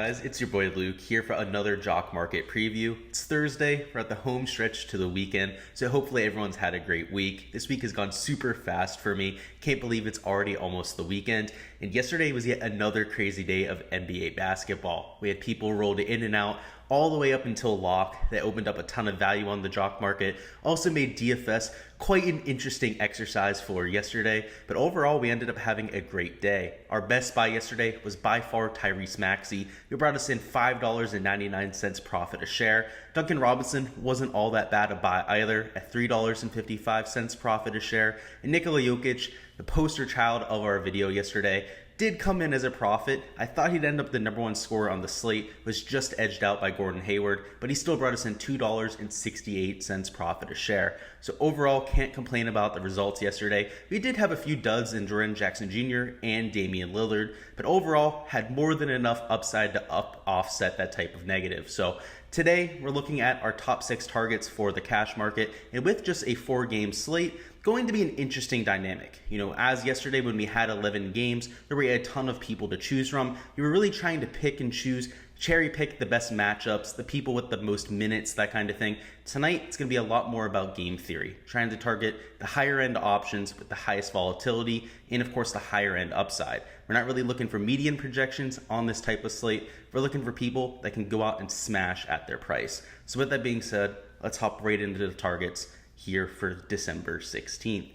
guys? It's your boy Luke here for another Jock Market preview. It's Thursday, we're at the home stretch to the weekend, so hopefully everyone's had a great week. This week has gone super fast for me. Can't believe it's already almost the weekend. And yesterday was yet another crazy day of NBA basketball. We had people rolled in and out all the way up until lock. That opened up a ton of value on the Jock Market. Also made DFS quite an interesting exercise for yesterday, but overall we ended up having a great day. Our best buy yesterday was by far Tyrese Maxey, who brought us in $5.99 profit a share. Duncan Robinson wasn't all that bad a buy either at $3.55 profit a share. And Nikola Jokic, the poster child of our video yesterday, did come in as a profit. I thought he'd end up the number one scorer on the slate, was just edged out by Gordon Hayward, but he still brought us in $2.68 profit a share. So overall, can't complain about the results yesterday. We did have a few duds in Jaren Jackson Jr. and Damian Lillard, but overall had more than enough upside to offset that type of negative. So today, we're looking at our top 6 targets for the cash market, and with just a 4-game slate, going to be an interesting dynamic. You know, as yesterday when we had 11 games, there were a ton of people to choose from. We were really trying to pick and choose, cherry pick the best matchups, the people with the most minutes, that kind of thing. Tonight, it's going to be a lot more about game theory, trying to target the higher end options with the highest volatility and of course the higher end upside. We're not really looking for median projections on this type of slate. We're looking for people that can go out and smash at their price. So with that being said, let's hop right into the targets here for December 16th.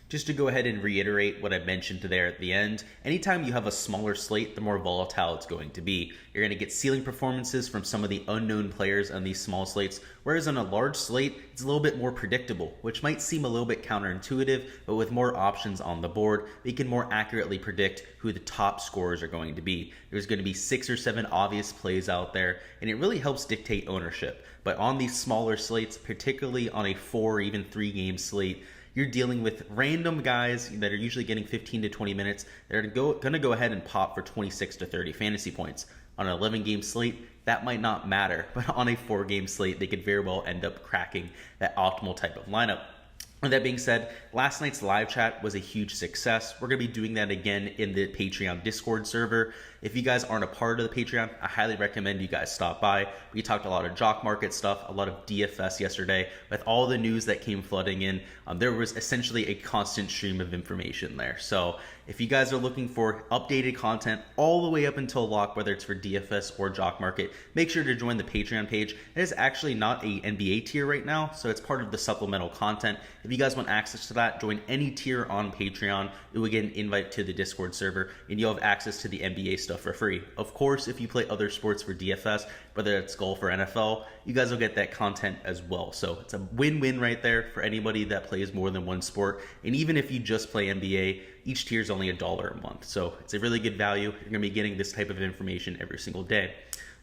Just to go ahead and reiterate what I mentioned there at the end, anytime you have a smaller slate, the more volatile it's going to be. You're going to get ceiling performances from some of the unknown players on these small slates, whereas on a large slate, it's a little bit more predictable, which might seem a little bit counterintuitive, but with more options on the board, we can more accurately predict who the top scorers are going to be. There's going to be 6 or 7 obvious plays out there, and it really helps dictate ownership. But on these smaller slates, particularly on a 4 or even 3 game slate, you're dealing with random guys that are usually getting 15 to 20 minutes. They're going to go ahead and pop for 26 to 30 fantasy points. On an 11-game slate, that might not matter. But on a 4-game slate, they could very well end up cracking that optimal type of lineup. With that being said, last night's live chat was a huge success. We're going to be doing that again in the Patreon Discord server. If you guys aren't a part of the Patreon, I highly recommend you guys stop by. We talked a lot of Jock Market stuff, a lot of DFS yesterday. With all the news that came flooding in, there was essentially a constant stream of information there. So if you guys are looking for updated content all the way up until lock, whether it's for DFS or Jock Market, make sure to join the Patreon page. It is actually not a NBA tier right now, so it's part of the supplemental content. If you guys want access to that, join any tier on Patreon. You will get an invite to the Discord server, and you'll have access to the NBA stuff for free. Of course, if you play other sports for DFS, whether it's golf or NFL, you guys will get that content as well. So it's a win-win right there for anybody that plays more than one sport. And even if you just play NBA, each tier is only $1 a month. So it's a really good value. You're going to be getting this type of information every single day.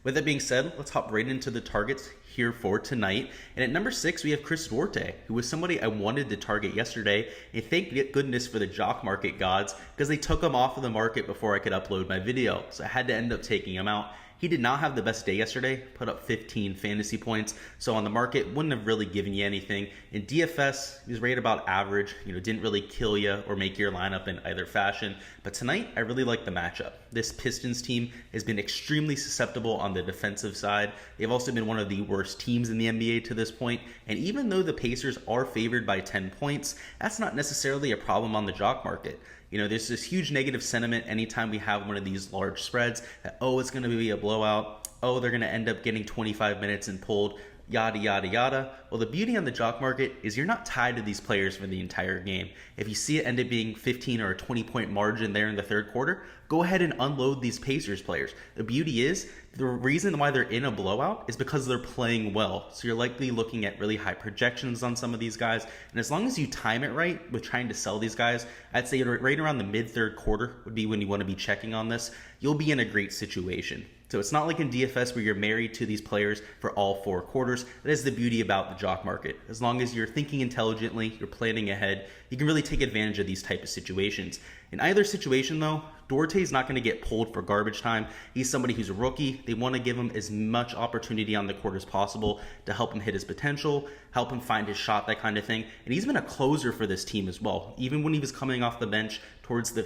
With that being said, let's hop right into the targets here for tonight. And at number 6, we have Chris Duarte, who was somebody I wanted to target yesterday. And thank goodness for the Jock Market gods, because they took him off of the market before I could upload my video. So I had to end up taking him out. He did not have the best day yesterday, put up 15 fantasy points. So on the market, wouldn't have really given you anything. In DFS, he was right about average, didn't really kill you or make your lineup in either fashion. But tonight, I really like the matchup. This Pistons team has been extremely susceptible on the defensive side. They've also been one of the worst teams in the NBA to this point. And even though the Pacers are favored by 10 points, that's not necessarily a problem on the Jock Market. There's this huge negative sentiment anytime we have one of these large spreads that, oh, it's going to be a blowout. Oh, they're going to end up getting 25 minutes and pulled, yada, yada, yada. Well, the beauty on the Jock Market is you're not tied to these players for the entire game. If you see it end up being 15 or a 20-point margin there in the third quarter, go ahead and unload these Pacers players. The beauty is, the reason why they're in a blowout is because they're playing well. So you're likely looking at really high projections on some of these guys. And as long as you time it right with trying to sell these guys, I'd say right around the mid-third quarter would be when you want to be checking on this. You'll be in a great situation. So it's not like in DFS where you're married to these players for all 4 quarters. That is the beauty about the Jock Market. As long as you're thinking intelligently, you're planning ahead, you can really take advantage of these type of situations. In either situation though, Duarte's not going to get pulled for garbage time. He's somebody who's a rookie. They want to give him as much opportunity on the court as possible to help him hit his potential, help him find his shot, that kind of thing. And he's been a closer for this team as well. Even when he was coming off the bench towards the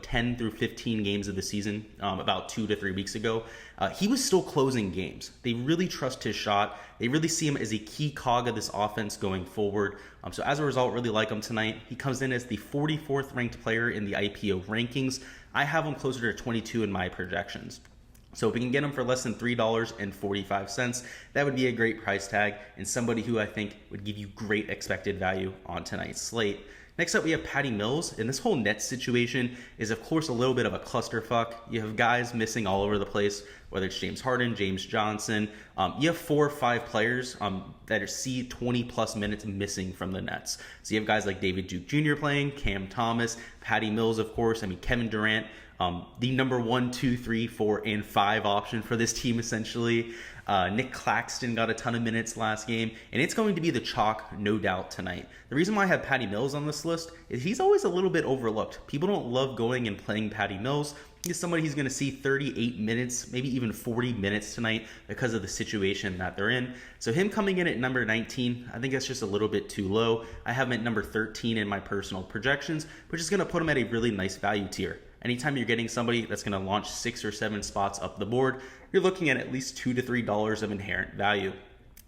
10 through 15 games of the season, about 2 to 3 weeks ago, he was still closing games. They really trust his shot. They really see him as a key cog of this offense going forward. So as a result, really like him tonight. He comes in as the 44th ranked player in the IPO rankings. I have him closer to 22 in my projections. So if we can get him for less than $3.45, that would be a great price tag and somebody who I think would give you great expected value on tonight's slate. Next up, we have Patty Mills, and this whole Nets situation is, of course, a little bit of a clusterfuck. You have guys missing all over the place, whether it's James Harden, James Johnson. You have 4 or 5 players that see 20-plus minutes missing from the Nets. So you have guys like David Duke Jr. playing, Cam Thomas, Patty Mills, of course, Kevin Durant, the number 1, 2, 3, 4, and 5 option for this team, essentially. Nick Claxton got a ton of minutes last game, and it's going to be the chalk, no doubt, tonight. The reason why I have Patty Mills on this list is he's always a little bit overlooked. People don't love going and playing Patty Mills. He's somebody who's going to see 38 minutes, maybe even 40 minutes tonight because of the situation that they're in. So him coming in at number 19, I think that's just a little bit too low. I have him at number 13 in my personal projections, which is going to put him at a really nice value tier. Anytime you're getting somebody that's going to launch 6 or 7 spots up the board, you're looking at least $2 to $3 of inherent value.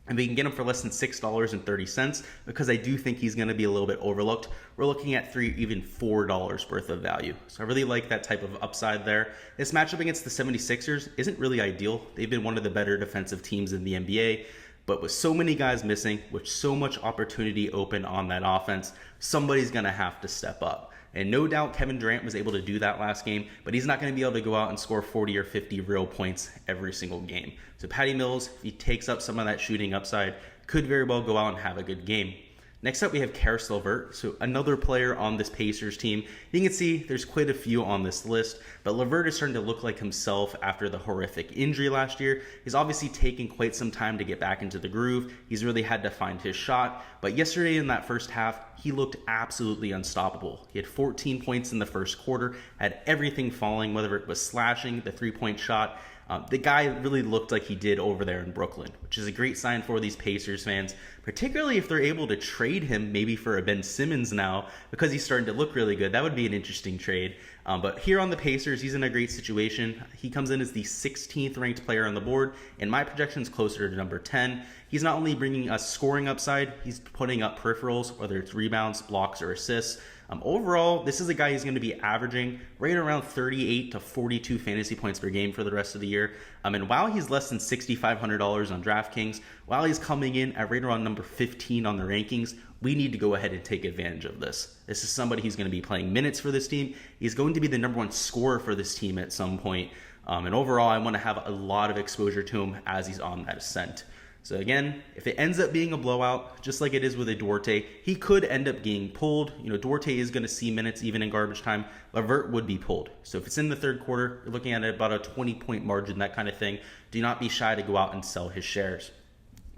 And we can get him for less than $6.30 because I do think he's going to be a little bit overlooked. We're looking at $3, even $4 worth of value. So I really like that type of upside there. This matchup against the 76ers isn't really ideal. They've been one of the better defensive teams in the NBA. But with so many guys missing, with so much opportunity open on that offense, somebody's going to have to step up. And no doubt Kevin Durant was able to do that last game, but he's not going to be able to go out and score 40 or 50 real points every single game. So Patty Mills, if he takes up some of that shooting upside, could very well go out and have a good game. Next up, we have Carousel Vert, so another player on this Pacers team. You can see there's quite a few on this list, but LeVert is starting to look like himself after the horrific injury last year. He's obviously taken quite some time to get back into the groove. He's really had to find his shot, but yesterday in that first half, he looked absolutely unstoppable. He had 14 points in the first quarter, had everything falling, whether it was slashing, the three-point shot. The guy really looked like he did over there in Brooklyn, which is a great sign for these Pacers fans, particularly if they're able to trade him maybe for a Ben Simmons now because he's starting to look really good. That would be an interesting trade. But here on the Pacers, he's in a great situation. He comes in as the 16th ranked player on the board, and my projection is closer to number 10. He's not only bringing us scoring upside, he's putting up peripherals, whether it's rebounds, blocks, or assists. Overall, this is a guy who's going to be averaging right around 38 to 42 fantasy points per game for the rest of the year. And while he's less than $6,500 on DraftKings, while he's coming in at right around number 15 on the rankings, we need to go ahead and take advantage of this. This is somebody who's going to be playing minutes for this team. He's going to be the number 1 scorer for this team at some point. And overall, I want to have a lot of exposure to him as he's on that ascent. So again, if it ends up being a blowout, just like it is with a Duarte, he could end up getting pulled. Duarte is going to see minutes even in garbage time. LeVert would be pulled. So if it's in the third quarter, you're looking at about a 20-point margin, that kind of thing. Do not be shy to go out and sell his shares.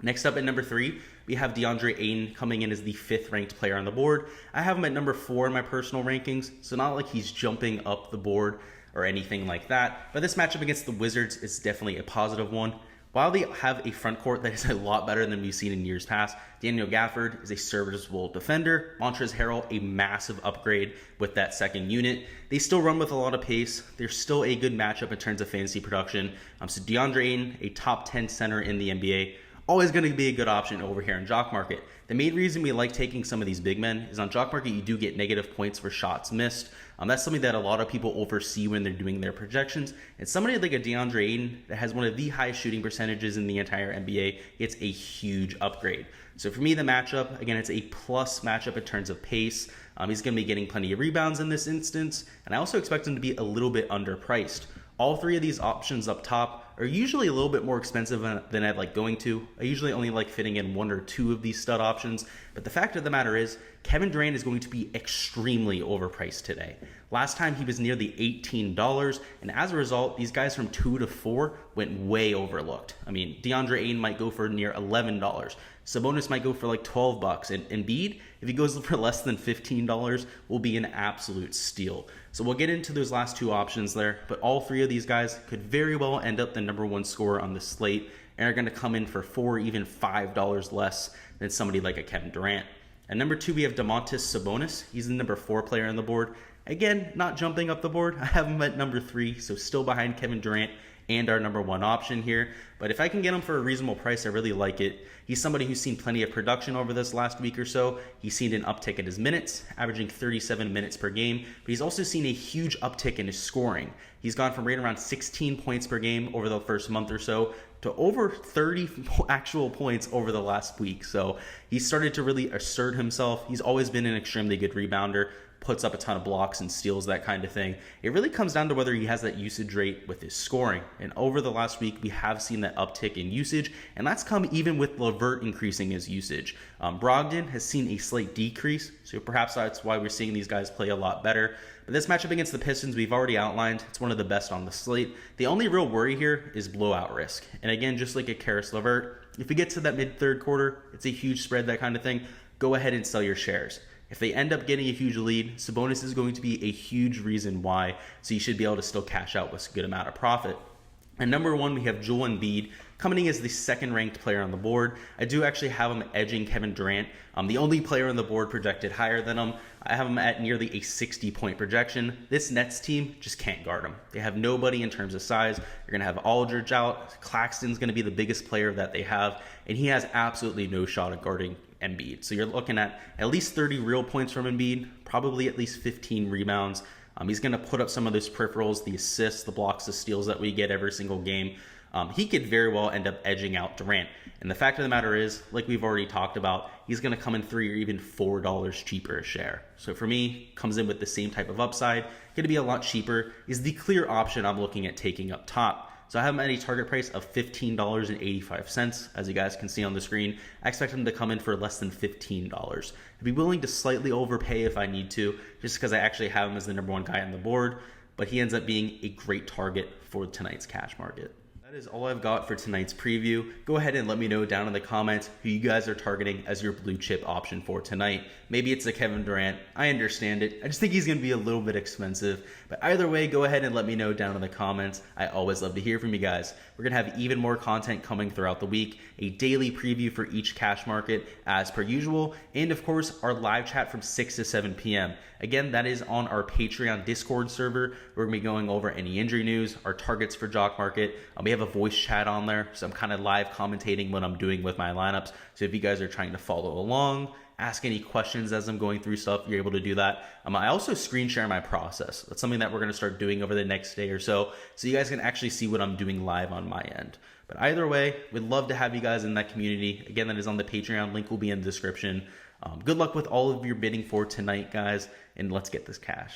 Next up at number 3, we have Deandre Ayton coming in as the 5th ranked player on the board. I have him at number 4 in my personal rankings, so not like he's jumping up the board or anything like that. But this matchup against the Wizards is definitely a positive one. While they have a front court that is a lot better than we've seen in years past, Daniel Gafford is a serviceable defender. Montrezl Harrell, a massive upgrade with that second unit. They still run with a lot of pace. They're still a good matchup in terms of fantasy production. So DeAndre Ayton, a top 10 center in the NBA, always going to be a good option over here in JockMKT. The main reason we like taking some of these big men is on JockMKT, you do get negative points for shots missed. That's something that a lot of people oversee when they're doing their projections. And somebody like a DeAndre Ayton that has one of the highest shooting percentages in the entire NBA, it's a huge upgrade. So for me, the matchup, again, it's a plus matchup in terms of pace. He's going to be getting plenty of rebounds in this instance. And I also expect him to be a little bit underpriced. All 3 of these options up top are usually a little bit more expensive than I'd like going to. I usually only like fitting in 1 or 2 of these stud options. But the fact of the matter is, Kevin Durant is going to be extremely overpriced today. Last time he was near the $18, and as a result, these guys from 2 to 4 went way overlooked. DeAndre Ayton might go for near $11. Sabonis might go for like $12, and Embiid, if he goes for less than $15, will be an absolute steal. So we'll get into those last two options there, but all three of these guys could very well end up the number one scorer on the slate and are going to come in for $4, even $5 less than somebody like a Kevin Durant. At number 2, we have Demontis Sabonis. He's the number 4 player on the board. Again, not jumping up the board. I have him at number 3, so still behind Kevin Durant and our number 1 option here. But if I can get him for a reasonable price, I really like it. He's somebody who's seen plenty of production over this last week or so. He's seen an uptick in his minutes, averaging 37 minutes per game. But he's also seen a huge uptick in his scoring. He's gone from right around 16 points per game over the first month or so to over 30 actual points over the last week. So he started to really assert himself. He's always been an extremely good rebounder, puts up a ton of blocks and steals, that kind of thing. It really comes down to whether he has that usage rate with his scoring. And over the last week, we have seen that uptick in usage, and that's come even with Levert increasing his usage. Brogdon has seen a slight decrease, so perhaps that's why we're seeing these guys play a lot better. But this matchup against the Pistons, we've already outlined. It's one of the best on the slate. The only real worry here is blowout risk. And again, just like a Carousel Vert, if we get to that mid-third quarter, it's a huge spread, that kind of thing, go ahead and sell your shares. If they end up getting a huge lead, Sabonis is going to be a huge reason why, so you should be able to still cash out with a good amount of profit. And number 1, we have Joel Embiid coming in as the second-ranked player on the board. I do actually have him edging Kevin Durant. The only player on the board projected higher than him. I have him at nearly a 60-point projection. This Nets team just can't guard him. They have nobody in terms of size. You're going to have Aldridge out. Claxton's going to be the biggest player that they have, and he has absolutely no shot at guarding Embiid. So you're looking at least 30 real points from Embiid, probably at least 15 rebounds. He's going to put up some of those peripherals, the assists, the blocks, the steals that we get every single game. He could very well end up edging out Durant. And the fact of the matter is, like we've already talked about, he's going to come in $3 or even $4 cheaper a share. So for me, comes in with the same type of upside, going to be a lot cheaper, is the clear option I'm looking at taking up top. So I have him at a target price of $15.85, as you guys can see on the screen. I expect him to come in for less than $15. I'd be willing to slightly overpay if I need to, just because I actually have him as the number 1 guy on the board, but he ends up being a great target for tonight's cash market. That is all I've got for tonight's preview. Go ahead and let me know down in the comments who you guys are targeting as your blue chip option for tonight. Maybe it's a Kevin Durant. I understand it. I just think he's going to be a little bit expensive. But either way, go ahead and let me know down in the comments. I always love to hear from you guys. We're going to have even more content coming throughout the week, a daily preview for each cash market as per usual, and of course, our live chat from 6 to 7 p.m. Again, that is on our Patreon Discord server. We're going to be going over any injury news, our targets for Jock Market. We have a voice chat on there, so I'm kind of live commentating what I'm doing with my lineups. So if you guys are trying to follow along, ask any questions as I'm going through stuff, you're able to do that. I also screen share my process. That's something that we're going to start doing over the next day or so you guys can actually see what I'm doing live on my end. But either way, we'd love to have you guys in that community. Again, that is on the Patreon. Link will be in the description. Good luck with all of your bidding for tonight, guys, and let's get this cash.